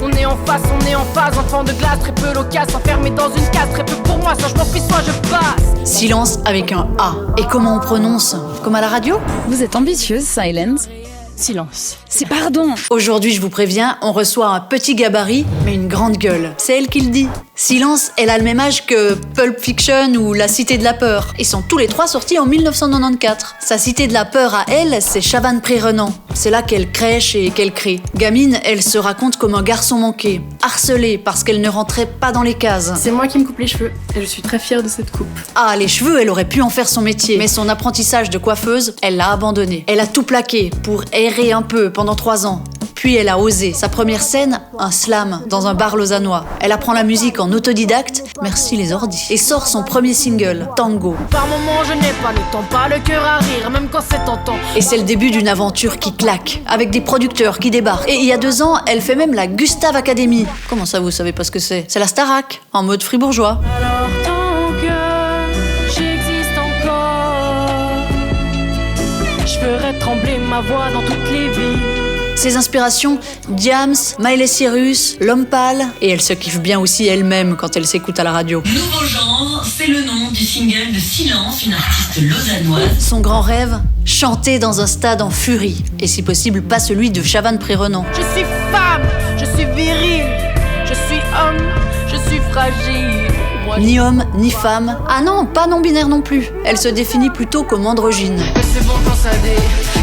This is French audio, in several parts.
On est en face, on est en phase, enfant de glace, très peu loquace, enfermé dans une case, très peu pour moi, soit je m'en fiche, soit je passe. Silence avec un A. Et comment on prononce? Comme à la radio? Vous êtes ambitieuse, Silence. Silence. C'est pardon. Aujourd'hui, je vous préviens, on reçoit un petit gabarit, mais une grande gueule. C'est elle qui le dit. Silence, elle a le même âge que Pulp Fiction ou La Cité de la Peur. Ils sont tous les trois sortis en 1994. Sa Cité de la Peur à elle, c'est Chavannes-Pré-Renan. C'est là qu'elle crèche et qu'elle crie. Gamine, elle se raconte comme un garçon manqué, harcelée parce qu'elle ne rentrait pas dans les cases. C'est moi qui me coupe les cheveux et je suis très fière de cette coupe. Ah, les cheveux, elle aurait pu en faire son métier. Mais son apprentissage de coiffeuse, elle l'a abandonné. Elle a tout plaqué pour errer un peu pendant 3 ans. Puis elle a osé. Sa première scène, un slam dans un bar lausannois. Elle apprend la musique en autodidacte, merci les ordis, et sort son premier single, Tango. Par moments, je n'ai pas le temps, pas le cœur à rire, même quand c'est tentant. Et c'est le début d'une aventure qui claque, avec des producteurs qui débarquent. Et il y a 2 ans, elle fait même la Gustave Academy. Comment ça, vous savez pas ce que c'est? C'est la Starac, en mode fribourgeois. Alors tant que j'existe encore, je ferai trembler ma voix dans toutes les villes. Ses inspirations, Diams, Miley Cyrus, L'Homme Pâle, et elle se kiffe bien aussi elle-même quand elle s'écoute à la radio. Nouveau genre, c'est le nom du single de Silence, une artiste lausannoise. Son grand rêve, chanter dans un stade en furie, et si possible pas celui de Chavannes-Pré-Renan. Je suis femme, je suis viril, je suis homme, je suis fragile. Moi, Ni homme, ni femme. Ah non, pas non-binaire non plus. Elle se définit plutôt comme androgyne. que c'est bon quand ça dé,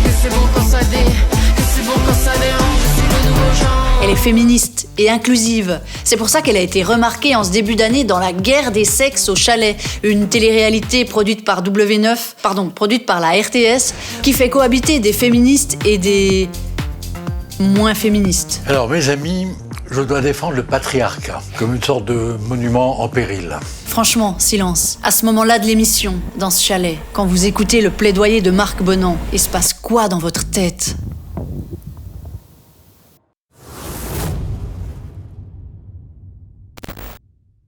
que c'est bon quand ça dé, que c'est bon quand ça dérange, je suis le nouveau genre. Elle est féministe et inclusive. C'est pour ça qu'elle a été remarquée en ce début d'année dans La Guerre des sexes au chalet, une télé-réalité produite par produite par la RTS, qui fait cohabiter des féministes et des moins féministes. Alors mes amis, je dois défendre le patriarcat comme une sorte de monument en péril. Franchement, silence. À ce moment-là de l'émission, dans ce chalet, quand vous écoutez le plaidoyer de Marc Bonan, il se passe quoi dans votre tête?